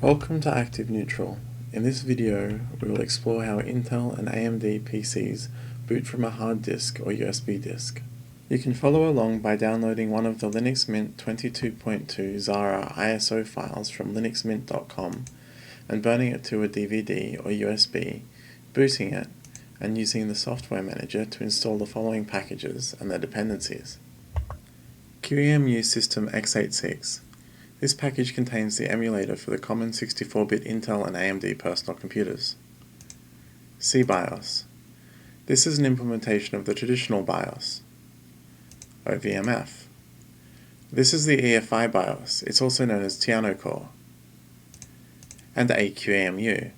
Welcome to Active Neutral. In this video, we will explore how Intel and AMD PCs boot from a hard disk or USB disk. You can follow along by downloading one of the Linux Mint 22.2 Zara ISO files from linuxmint.com and burning it to a DVD or USB, booting it, and using the software manager to install the following packages and their dependencies. QEMU System x86. This package contains the emulator for the common 64-bit Intel and AMD personal computers. cBIOS. This is an implementation of the traditional BIOS. OVMF. This is the EFI BIOS. It's also known as Tiano Core. And AQEMU.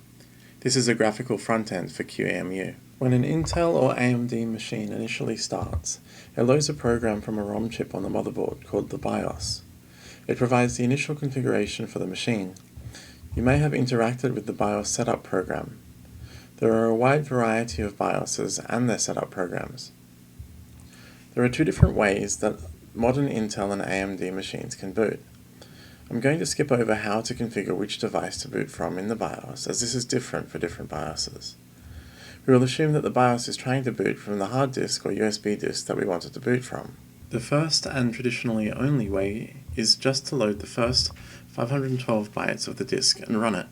This is a graphical front-end for QEMU. When an Intel or AMD machine initially starts, it loads a program from a ROM chip on the motherboard called the BIOS. It provides the initial configuration for the machine. You may have interacted with the BIOS setup program. There are a wide variety of BIOSes and their setup programs. There are two different ways that modern Intel and AMD machines can boot. I'm going to skip over how to configure which device to boot from in the BIOS, as this is different for different BIOSes. We will assume that the BIOS is trying to boot from the hard disk or USB disk that we want it to boot from. The first and traditionally only way is just to load the first 512 bytes of the disk and run it.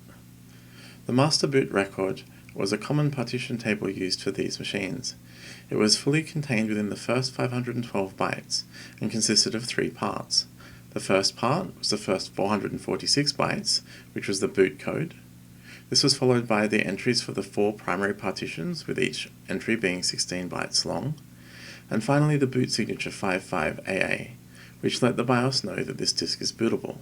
The master boot record was a common partition table used for these machines. It was fully contained within the first 512 bytes and consisted of three parts. The first part was the first 446 bytes, which was the boot code. This was followed by the entries for the four primary partitions, with each entry being 16 bytes long. And finally the boot signature 55AA, which let the BIOS know that this disk is bootable.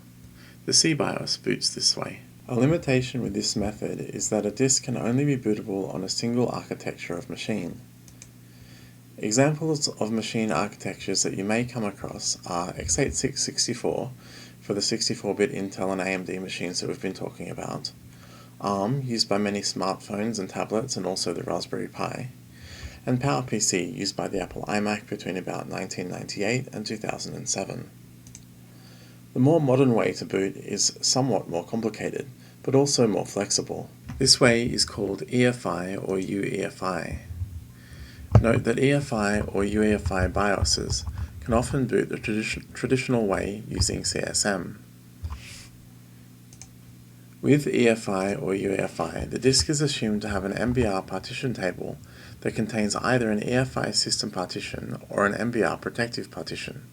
The cBIOS boots this way. A limitation with this method is that a disk can only be bootable on a single architecture of machine. Examples of machine architectures that you may come across are x86-64 for the 64-bit Intel and AMD machines that we've been talking about, ARM used by many smartphones and tablets and also the Raspberry Pi, and PowerPC used by the Apple iMac between about 1998 and 2007. The more modern way to boot is somewhat more complicated, but also more flexible. This way is called EFI or UEFI. Note that EFI or UEFI BIOSes can often boot the traditional way using CSM. With EFI or UEFI, the disk is assumed to have an MBR partition table that contains either an EFI system partition or an MBR protective partition.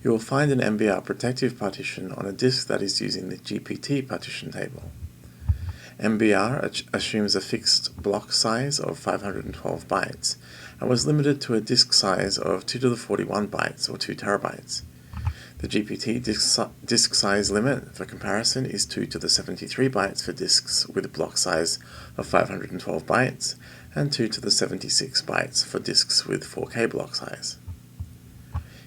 You will find an MBR protective partition on a disk that is using the GPT partition table. MBR assumes a fixed block size of 512 bytes and was limited to a disk size of 2 to the 41 bytes or 2 terabytes. The GPT disk size limit, for comparison, is 2 to the 73 bytes for disks with a block size of 512 bytes and 2 to the 76 bytes for disks with 4K block size.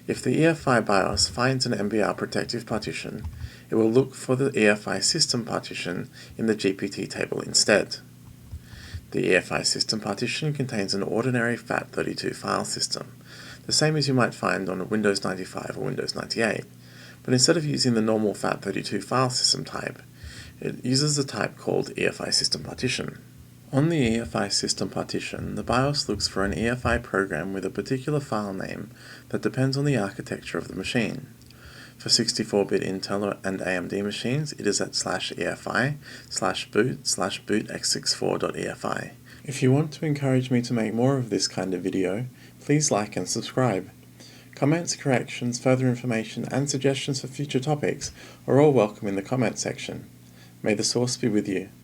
If the EFI BIOS finds an MBR protective partition, it will look for the EFI system partition in the GPT table instead. The EFI system partition contains an ordinary FAT32 file system, the same as you might find on a Windows 95 or Windows 98, but instead of using the normal FAT32 file system type, it uses the type called EFI system partition. On the EFI system partition, the BIOS looks for an EFI program with a particular file name that depends on the architecture of the machine. For 64-bit Intel and AMD machines, it is at /EFI/boot/bootx64.efi. If you want to encourage me to make more of this kind of video, please like and subscribe. Comments, corrections, further information, and suggestions for future topics are all welcome in the comment section. May the source be with you.